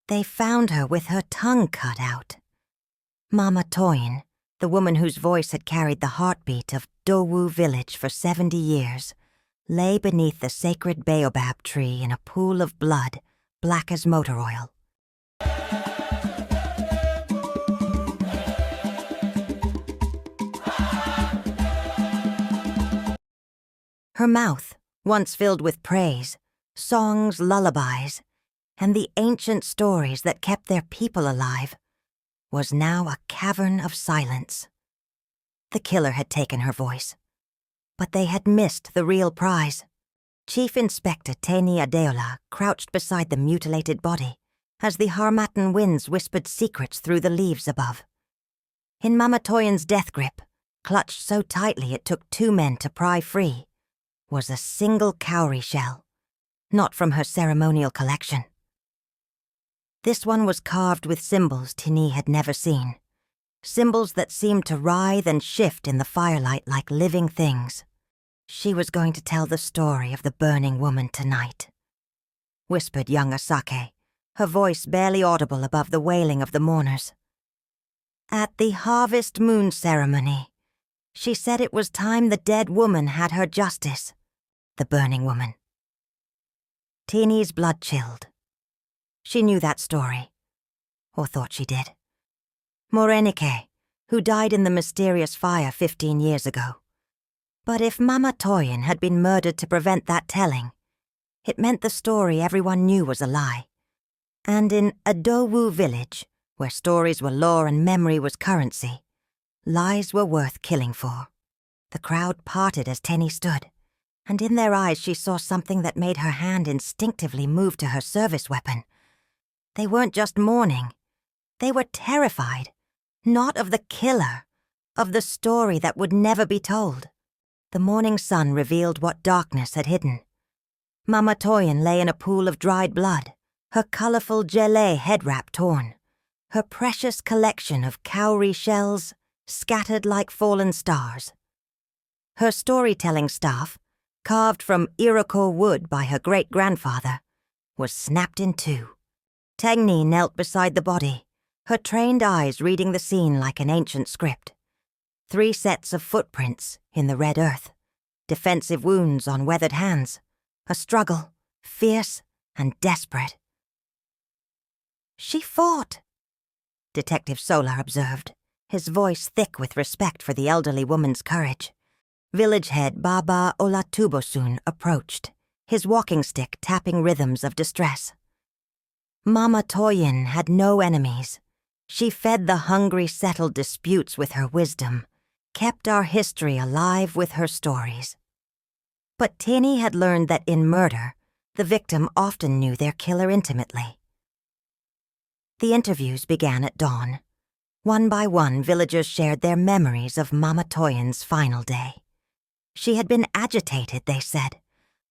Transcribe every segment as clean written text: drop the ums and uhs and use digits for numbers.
They found her with her tongue cut out. Mama Toyin, the woman whose voice had carried the heartbeat of Dowu village for 70 years, lay beneath the sacred baobab tree in a pool of blood, black as motor oil. Her mouth, once filled with praise, songs, lullabies, and the ancient stories that kept their people alive, was now a cavern of silence. The killer had taken her voice, but they had missed the real prize. Chief Inspector Teni Adeola crouched beside the mutilated body as the Harmattan winds whispered secrets through the leaves above. In Mama Toyin's death grip, clutched so tightly it took 2 men to pry free, was a single cowrie shell, not from her ceremonial collection. This one was carved with symbols Tini had never seen, symbols that seemed to writhe and shift in the firelight like living things. She was going to tell the story of the burning woman tonight, whispered young Asake, her voice barely audible above the wailing of the mourners. At the harvest moon ceremony, she said it was time the dead woman had her justice, the burning woman. Tini's blood chilled. She knew that story, or thought she did. Morenike, who died in the mysterious fire 15 years ago. But if Mama Toyin had been murdered to prevent that telling, it meant the story everyone knew was a lie. And in Adowu village, where stories were law and memory was currency, lies were worth killing for. The crowd parted as Teni stood, and in their eyes she saw something that made her hand instinctively move to her service weapon. They weren't just mourning. They were terrified, not of the killer, of the story that would never be told. The morning sun revealed what darkness had hidden. Mama Toyin lay in a pool of dried blood, her colorful gelée head wrap torn, her precious collection of cowrie shells scattered like fallen stars. Her storytelling staff, carved from Iroquois wood by her great-grandfather, was snapped in two. Tengni knelt beside the body, her trained eyes reading the scene like an ancient script. 3 sets of footprints in the red earth, defensive wounds on weathered hands, a struggle, fierce and desperate. "She fought," Detective Solar observed, his voice thick with respect for the elderly woman's courage. Village head Baba Olatubosun approached, his walking stick tapping rhythms of distress. Mama Toyin had no enemies. She fed the hungry settled disputes with her wisdom, kept our history alive with her stories. But Tini had learned that in murder, the victim often knew their killer intimately. The interviews began at dawn. One by one, villagers shared their memories of Mama Toyin's final day. She had been agitated, they said,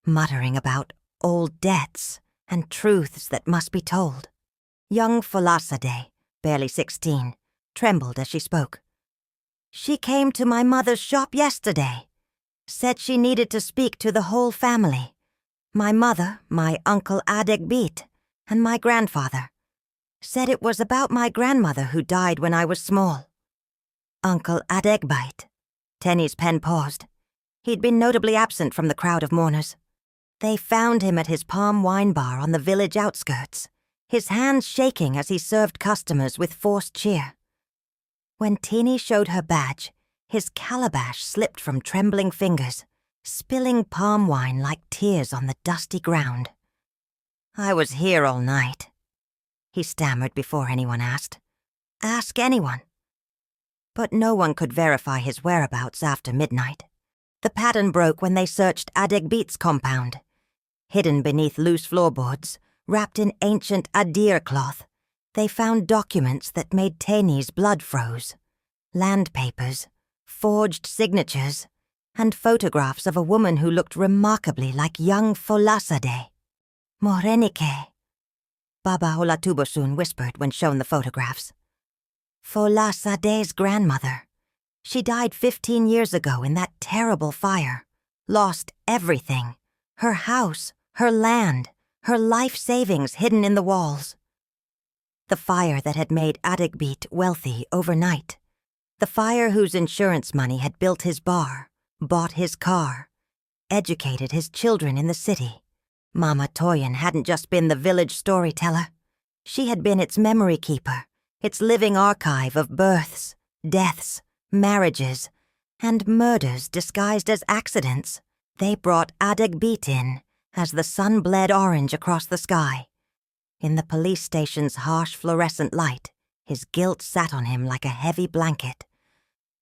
muttering about old debts and truths that must be told. Young Folasade, barely 16, trembled as she spoke. "She came to my mother's shop yesterday, said she needed to speak to the whole family. My mother, my uncle Adegbit, and my grandfather. Said it was about my grandmother who died when I was small." Uncle Adegbite. Teni's pen paused. He'd been notably absent from the crowd of mourners. They found him at his palm wine bar on the village outskirts, his hands shaking as he served customers with forced cheer. When Tini showed her badge, his calabash slipped from trembling fingers, spilling palm wine like tears on the dusty ground. "I was here all night," he stammered before anyone asked. "Ask anyone." But no one could verify his whereabouts after midnight. The pattern broke when they searched Adegbit's compound. Hidden beneath loose floorboards, wrapped in ancient Adir cloth, they found documents that made Teni's blood froze. Land papers, forged signatures, and photographs of a woman who looked remarkably like young Folasade. "Morenike," Baba Olatubosun whispered when shown the photographs. "Folasade's grandmother. She died 15 years ago in that terrible fire. Lost everything. Her house, her land, her life savings hidden in the walls. The fire that had made Adegbit wealthy overnight. The fire whose insurance money had built his bar, bought his car, educated his children in the city. Mama Toyin hadn't just been the village storyteller. She had been its memory keeper, its living archive of births, deaths, marriages, and murders disguised as accidents. They brought Adegbit in as the sun bled orange across the sky. In the police station's harsh fluorescent light, his guilt sat on him like a heavy blanket.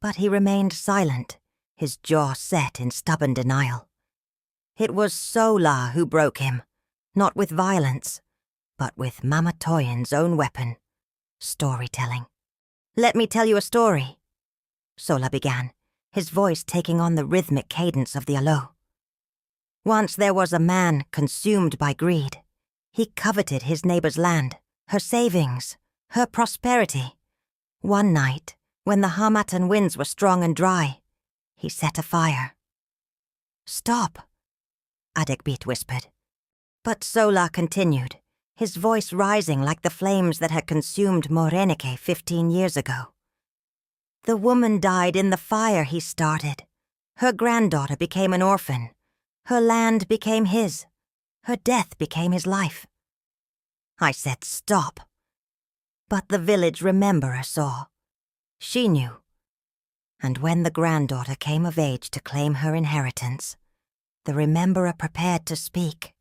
But he remained silent, his jaw set in stubborn denial. It was Sola who broke him, not with violence, but with Mama Toyin's own weapon, storytelling. "Let me tell you a story," Sola began, his voice taking on the rhythmic cadence of the alo. "Once there was a man consumed by greed. He coveted his neighbor's land, her savings, her prosperity. One night, when the Harmattan winds were strong and dry, he set a fire." "Stop," Adegbit whispered. But Sola continued, his voice rising like the flames that had consumed Morenike 15 years ago. "The woman died in the fire he started. Her granddaughter became an orphan. Her land became his. Her death became his life." I said stop. But the village rememberer saw. She knew. And when the granddaughter came of age to claim her inheritance, the rememberer prepared to speak.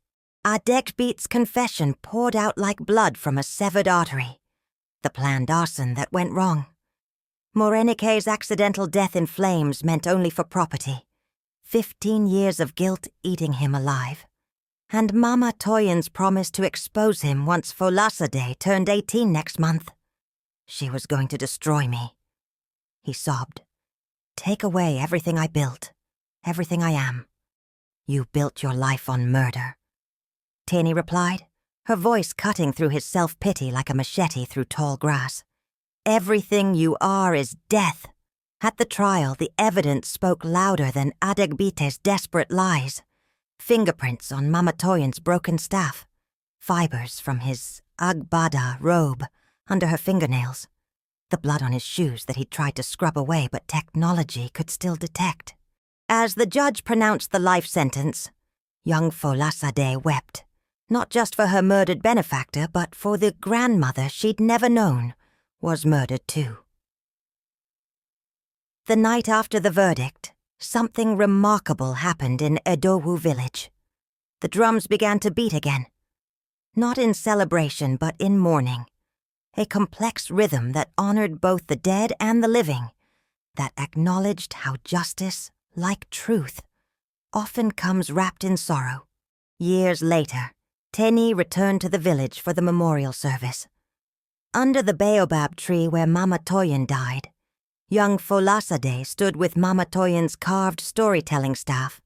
Adegbit's confession poured out like blood from a severed artery. The planned arson that went wrong. Morenike's accidental death in flames meant only for property. 15 years of guilt eating him alive. And Mama Toyin's promise to expose him once Folasa Day turned 18 next month. She was going to destroy me. He sobbed. "Take away everything I built, everything I am. You built your life on murder." Tini replied, her voice cutting through his self-pity like a machete through tall grass. "Everything you are is death." At the trial, the evidence spoke louder than Adegbite's desperate lies. Fingerprints on Mama Toyin's broken staff. Fibers from his Agbada robe under her fingernails. The blood on his shoes that he'd tried to scrub away but technology could still detect. As the judge pronounced the life sentence, young Folasade wept, not just for her murdered benefactor, but for the grandmother she'd never known was murdered too. The night after the verdict, something remarkable happened in Edowu village. The drums began to beat again. Not in celebration, but in mourning. A complex rhythm that honored both the dead and the living, that acknowledged how justice, like truth, often comes wrapped in sorrow. Years later, Teni returned to the village for the memorial service. Under the baobab tree where Mama Toyin died, young Folasade stood with Mama Toyin's carved storytelling staff,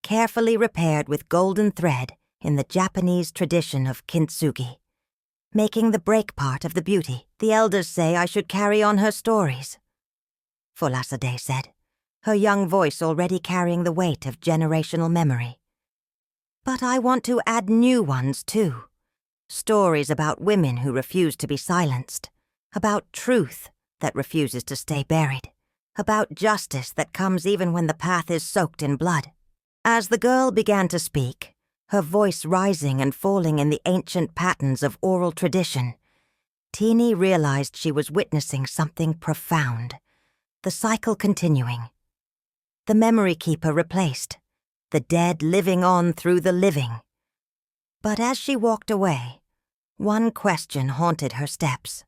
carefully repaired with golden thread in the Japanese tradition of kintsugi. Making the break part of the beauty, the elders say I should carry on her stories, Folasade said, her young voice already carrying the weight of generational memory. But I want to add new ones too. Stories about women who refuse to be silenced, about truth that refuses to stay buried, about justice that comes even when the path is soaked in blood. As the girl began to speak, her voice rising and falling in the ancient patterns of oral tradition, Tini realized she was witnessing something profound, the cycle continuing. The memory keeper replaced, the dead living on through the living. But as she walked away, one question haunted her steps.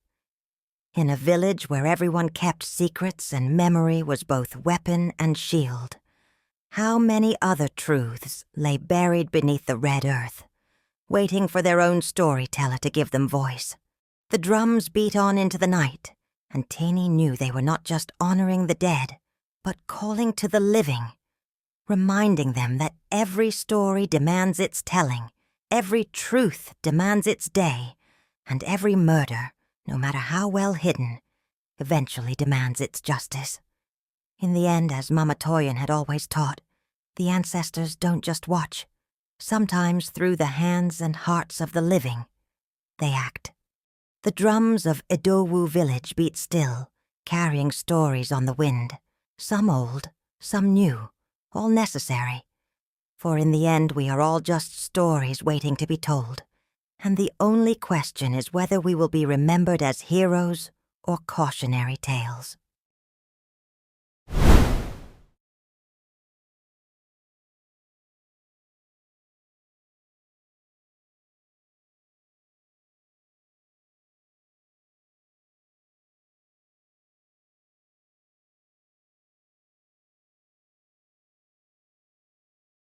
In a village where everyone kept secrets and memory was both weapon and shield, how many other truths lay buried beneath the red earth, waiting for their own storyteller to give them voice? The drums beat on into the night, and Tini knew they were not just honoring the dead, but calling to the living, reminding them that every story demands its telling, every truth demands its day, and every murder, no matter how well hidden, eventually demands its justice. In the end, as Mama Toyin had always taught, the ancestors don't just watch. Sometimes through the hands and hearts of the living, they act. The drums of Idowu village beat still, carrying stories on the wind, some old, some new, all necessary. For in the end we are all just stories waiting to be told, and the only question is whether we will be remembered as heroes or cautionary tales.